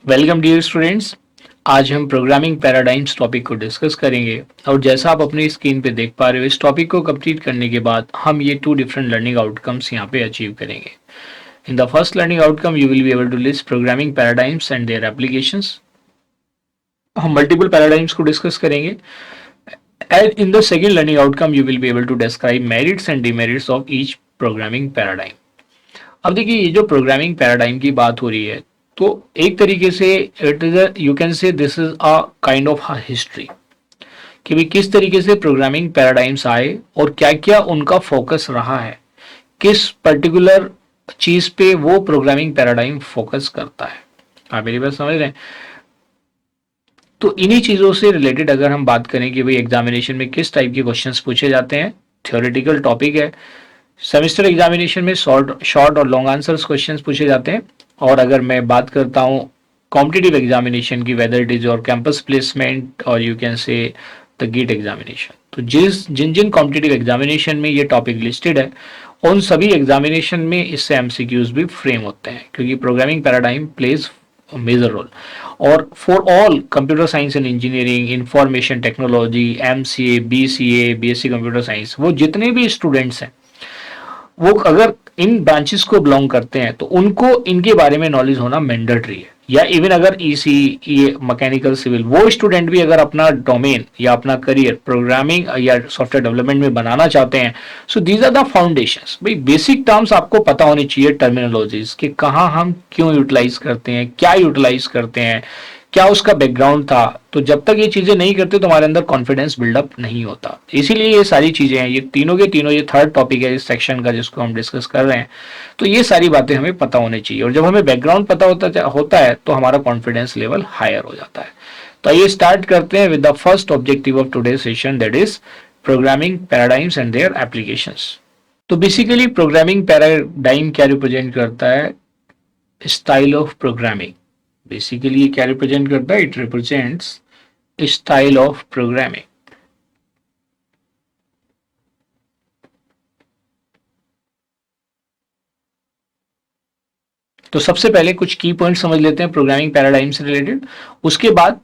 Welcome dear students. आज हम programming paradigms topic को डिस्कस करेंगे और जैसा आप अपनी स्क्रीन पे देख पा रहे हो, इस टॉपिक को कंप्लीट करने के बाद हम ये टू डिफरेंट लर्निंग आउटकम्स यहाँ पे अचीव करेंगे। In the first learning outcome you will be able to list programming paradigms and their applications. हम मल्टीपल पैराडाइम्स को डिस्कस करेंगे and in the second learning outcome you will be able to describe merits and demerits of each programming paradigm. अब देखिए, ये जो programming paradigm की बात हो रही है, तो एक तरीके से इट इज यू कैन से this is a kind of history कि भाई किस तरीके से प्रोग्रामिंग पैराडाइम्स आए और क्या क्या उनका फोकस रहा है, किस पर्टिकुलर चीज पे वो प्रोग्रामिंग पैराडाइम फोकस करता है। आप मेरी बात समझ रहे हैं? तो इन्हीं चीजों से रिलेटेड अगर हम बात करें कि भाई एग्जामिनेशन में किस टाइप के क्वेश्चंस पूछे जाते हैं, थ्योरेटिकल टॉपिक है। सेमेस्टर एग्जामिनेशन में शॉर्ट शॉर्ट और लॉन्ग आंसर्स क्वेश्चंस पूछे जाते हैं। और अगर मैं बात करता हूँ कॉम्पिटिटिव एग्जामिनेशन की, वेदर इट इज और कैंपस प्लेसमेंट और you can say the GATE examination, तो जिन जिन कॉम्पिटिटिव एग्जामिनेशन में ये टॉपिक लिस्टेड है, उन सभी एग्जामिनेशन में इससे एमसीक्यूज भी फ्रेम होते हैं, क्योंकि programming paradigm plays major role. और for all computer science and engineering, information technology, MCA, BCA, BSc computer science, वो जितने भी स्टूडेंट्स हैं, वो अगर इन ब्रांचेस को बिलोंग करते हैं तो उनको इनके बारे में नॉलेज होना मैंडेटरी है। या इवन अगर ईसी, ये मैकेनिकल, सिविल, वो स्टूडेंट भी अगर अपना डोमेन या अपना करियर प्रोग्रामिंग या सॉफ्टवेयर डेवलपमेंट में बनाना चाहते हैं, so these are the foundations. भाई बेसिक टर्म्स आपको पता होनी चाहिए, टर्मिनोलॉजीज कि कहाँ हम क्यों यूटिलाइज करते हैं, क्या यूटिलाइज करते हैं, क्या उसका बैकग्राउंड था। तो जब तक ये चीजें नहीं करते तो हमारे अंदर कॉन्फिडेंस बिल्डअप नहीं होता। इसीलिए ये सारी चीजें हैं, ये तीनों के तीनों, ये थर्ड टॉपिक है इस सेक्शन का जिसको हम डिस्कस कर रहे हैं। तो ये सारी बातें हमें पता होनी चाहिए, और जब हमें बैकग्राउंड पता होता है तो हमारा कॉन्फिडेंस लेवल हायर हो जाता है। तो आइए स्टार्ट करते हैं with the first objective of today session, that is programming paradigms and their applications. तो बेसिकली प्रोग्रामिंग पैराडाइम क्या रिप्रेजेंट करता है? Style of programming. बेसिकली ये क्या रिप्रेजेंट करता है? It represents style of programming. तो सबसे पहले कुछ की पॉइंट समझ लेते हैं प्रोग्रामिंग पैराडाइम से रिलेटेड। उसके बाद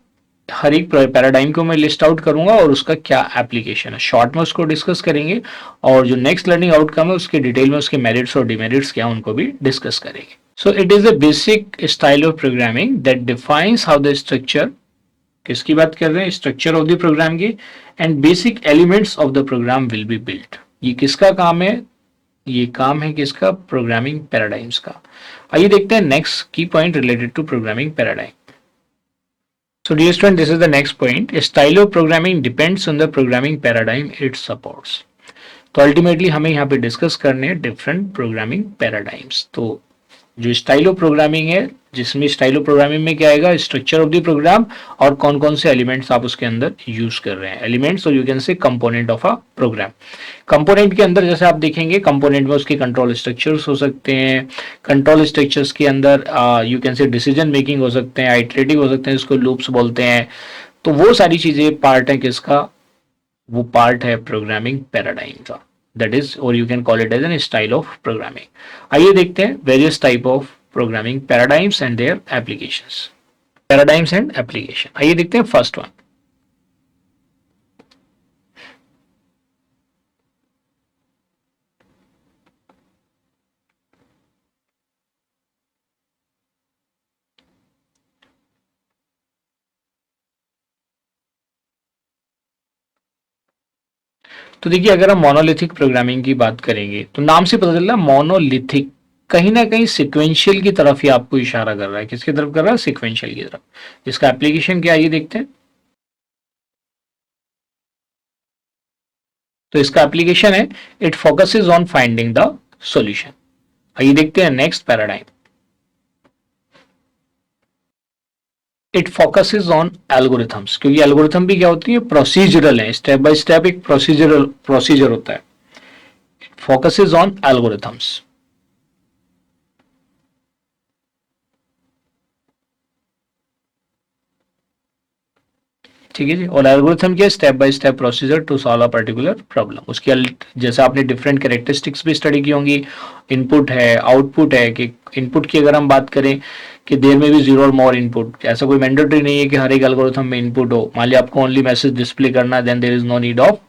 हर एक पैराडाइम को मैं लिस्ट आउट करूंगा और उसका क्या एप्लीकेशन है, शॉर्ट में उसको डिस्कस करेंगे। और जो नेक्स्ट लर्निंग आउटकम है उसके डिटेल में उसके मेरिट्स और डिमेरिट्स क्या उनको भी डिस्कस करेंगे। So it is a basic style of programming that defines how the structure, किसकी बात कर रहे हैं? स्ट्रक्चर ऑफ द प्रोग्राम की, and basic elements of the program will be built. ये किसका काम है? ये काम है किसका? प्रोग्रामिंग पैराडाइम्स का। आइए देखते हैं next key point related to programming paradigm. So dear student, this is the next point. Style of programming depends on the programming paradigm it supports. तो अल्टीमेटली हमें यहाँ पे डिस्कस करने हैं डिफरेंट प्रोग्रामिंग पैराडाइम्स। तो जो स्टाइल ऑफ प्रोग्रामिंग है, जिसमें स्टाइल ऑफ प्रोग्रामिंग में क्या आएगा? स्ट्रक्चर ऑफ द प्रोग्राम और कौन कौन से एलिमेंट्स आप उसके अंदर यूज कर रहे हैं। एलिमेंट्स और you can say component of a program. Component के अंदर जैसे आप देखेंगे, कंपोनेंट में उसके कंट्रोल स्ट्रक्चर्स हो सकते हैं। कंट्रोल स्ट्रक्चर्स के अंदर यू कैन से डिसीजन मेकिंग हो सकते हैं, आइटरेटिव हो सकते हैं, जिसको लूप्स बोलते हैं। तो वो सारी चीजें पार्ट है किसका? वो पार्ट है प्रोग्रामिंग पैराडाइम का, दैट इज, और you can call it as an style of programming. आइए देखते हैं various type of programming paradigms and their applications. Paradigms and application, आइए देखते हैं फर्स्ट वन। तो देखिए, अगर हम मोनोलिथिक प्रोग्रामिंग की बात करेंगे तो नाम से पता चल रहा है मोनोलिथिक, कहीं ना कहीं सिक्वेंशियल की तरफ ही आपको इशारा कर रहा है। किसकी तरफ कर रहा है? सिक्वेंशियल की तरफ। इसका एप्लीकेशन क्या है ये देखते हैं। तो इसका एप्लीकेशन है, it focuses on finding the solution. आइए देखते हैं next paradigm. It focuses on algorithms, क्योंकि एल्गोरिथम भी क्या होती है? प्रोसीजरल है, स्टेप बाय स्टेप एक प्रोसीजर होता है। Focuses on algorithms. ठीक है जी। और एल्गोरिथम क्या है, step by step procedure to solve a particular problem. उसकी जैसे आपने डिफरेंट कैरेक्टरिस्टिक्स भी स्टडी की होंगी, इनपुट है, आउटपुट है, कि इनपुट की अगर हम बात करें कि देर में भी जीरो और मोर इनपुट, ऐसा कोई मैंडेटरी नहीं है कि हर एक एल्गोरिथम में इनपुट हो। मान लिया आपको ओनली मैसेज डिस्प्ले करना है, then there is no need of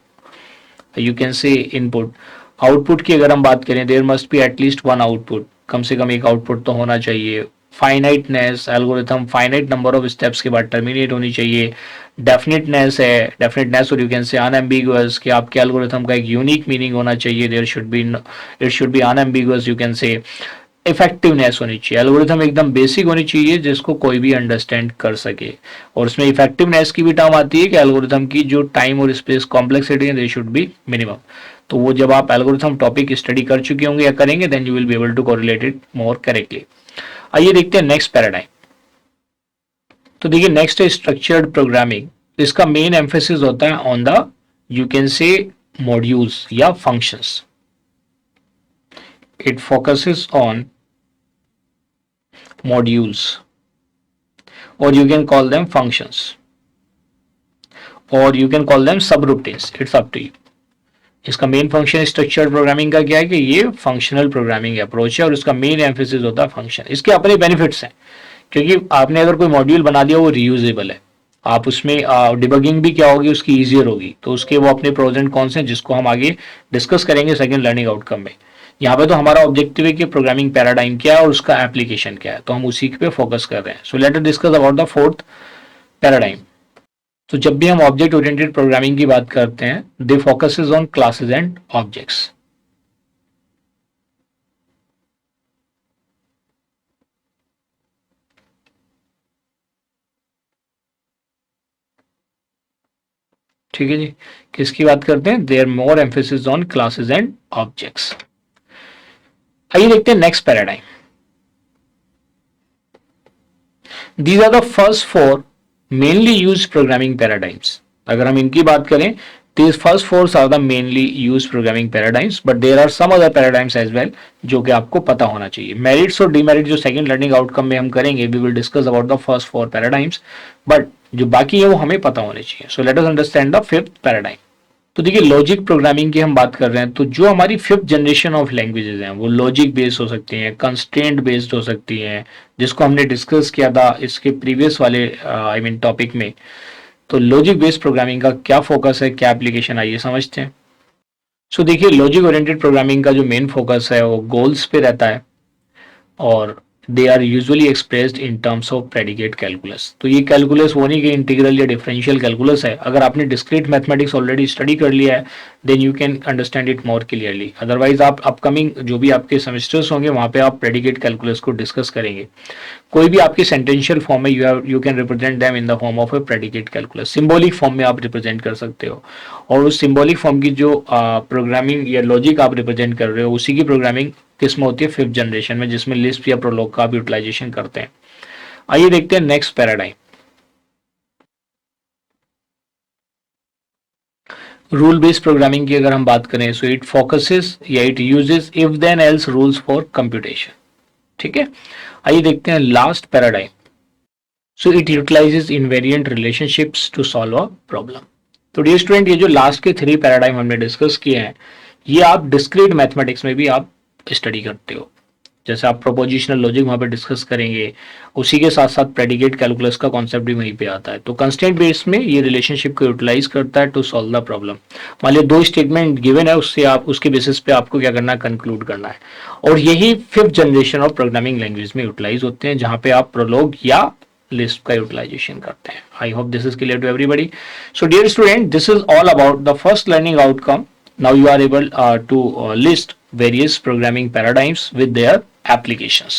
you can say input. Output की अगर हम बात करें, there must be at least one output, कम से कम एक आउटपुट तो होना चाहिए। Finiteness, algorithm finite number of steps के बाद टर्मिनेट होनी चाहिए। डेफिनेटनेस है, डेफिनेटनेस और यू कैन से अनएम्बिगुअस, कि आपके एल्गोरिथम का एक यूनिक मीनिंग होना चाहिए, there should be, it should be unambiguous, you can say. Effectiveness होनी चाहिए, एल्गोरिथम एकदम बेसिक होनी चाहिए जिसको कोई भी अंडरस्टैंड कर सके। और उसमें इफेक्टिवनेस की भी टर्म आती है कि एल्गोरिथम की जो टाइम और स्पेस कॉम्प्लेक्सिटी है, दे शुड बी मिनिमम। तो वो जब आप एल्गोरिथम टॉपिक स्टडी कर चुके होंगे या करेंगे, then you will be able to correlate it more correctly. आइए देखते हैं नेक्स्ट पैराडाइम। तो देखिए नेक्स्ट है स्ट्रक्चर्ड प्रोग्रामिंग। इसका मेन एम्फेसिस होता है on the you can say modules या functions. It focuses on modules or you can call them functions or you can call them subroutines, it's up to you। इसका main function structured programming का क्या है कि ये functional programming approach है और इसका मेन एम्फेसिस होता है फंक्शन। इसके अपने बेनिफिट्स हैं, क्योंकि आपने अगर कोई मॉड्यूल बना दिया वो रीयूजेबल है, आप उसमें डिबगिंग भी क्या होगी उसकी ईजियर होगी, तो उसके वो अपने प्रोज एंड कॉन्स हैं जिसको हम आगे डिस्कस करेंगे सेकेंड लर्निंग आउटकम में। यहाँ पे तो हमारा ऑब्जेक्टिव है कि प्रोग्रामिंग पैराडाइम क्या है और उसका एप्लीकेशन क्या है, तो हम उसी पे फोकस कर रहे हैं। So let us discuss about the fourth paradigm. तो जब भी हम ऑब्जेक्ट ओरिएंटेड प्रोग्रामिंग की बात करते हैं, they focuses on classes and objects. ठीक है जी, किसकी बात करते हैं, there more emphasis on classes and objects. आइए देखते हैं next paradigm. These are the first four mainly used programming paradigms। अगर हम इनकी बात करें, these first four are the mainly used programming paradigms, but there are some other paradigms as well जो कि आपको पता होना चाहिए। मेरिट्स और डिमेरिट्स जो सेकंड लर्निंग आउटकम में हम करेंगे, we will discuss about the first four paradigms, but जो बाकी है वो हमें पता होने चाहिए। So let us understand the fifth paradigm। तो देखिए लॉजिक प्रोग्रामिंग की हम बात कर रहे हैं, तो जो हमारी फिफ्थ जनरेशन ऑफ लैंग्वेजेस हैं वो लॉजिक बेस्ड हो सकती हैं, कंस्ट्रेंट बेस्ड हो सकती हैं, जिसको हमने डिस्कस किया था इसके प्रीवियस वाले आई मीन टॉपिक में। तो लॉजिक बेस्ड प्रोग्रामिंग का क्या फोकस है, क्या एप्लीकेशन, आइए समझते हैं। सो देखिए लॉजिक ओरिएंटेड प्रोग्रामिंग का जो मेन फोकस है वो गोल्स पे रहता है और they are usually expressed in terms of predicate calculus. तो ये कैलकुलस वो नहीं कि इंटीग्रल या डिफरेंशियल कैलकुलस है। अगर आपने डिस्क्रीट मैथमेटिक्स ऑलरेडी स्टडी कर लिया है, then you can understand it more clearly. Otherwise आप अपकमिंग जो भी आपके सेमेस्टर्स होंगे वहाँ पे आप प्रेडिकेट कैलकुलस को डिस्कस करेंगे। कोई भी आपके सेंटेंशियल फॉर्म में you can represent them in the form of A predicate calculus. Symbolic form में आप रिप्रेजेंट कर सकते हो, और उस सिंबॉलिक फॉर्म की जो प्रोग्रामिंग या लॉजिक आप रिप्रेजेंट कर रहे हो उसी की प्रोग्रामिंग किसमें होती है, फिफ्थ जनरेशन में, जिसमें लिस्प या प्रोलॉग का आप यूटिलाइजेशन करते हैं। आइए देखते हैं next paradigm. Rule based programming की अगर हम बात करें, सो इट फोकसेस या it uses if then else rules for computation. ठीक है, आइए देखते हैं last paradigm. So it utilises invariant relationships to solve a problem. तो डियर स्टूडेंट, ये जो लास्ट के थ्री पैराडाइम हमने डिस्कस किए हैं, ये आप डिस्क्रीट मैथमेटिक्स में भी आप स्टडी करते हो। जैसे आप प्रोपोजिशनल लॉजिक वहाँ पे डिस्कस करेंगे, उसी के साथ साथ प्रेडिकेट कैलकुलस का कॉन्सेप्ट भी वहीं पे आता है। तो कंस्टेंट बेस में ये रिलेशनशिप को यूटिलाइज करता है टू सॉल्व द प्रॉब्लम। मान लीजिए दो स्टेटमेंट गिवन है, उससे आप उसके बेसिस पे आपको क्या करना है, कंक्लूड करना है। और यही fifth generation of programming language में यूटिलाइज होते हैं, जहाँ पे आप प्रोलॉग या लिस्ट का यूटिलाइजेशन करते हैं। I hope this is clear to everybody. So dear student, this is all about the first learning outcome. Now you are able to list various programming paradigms with their applications.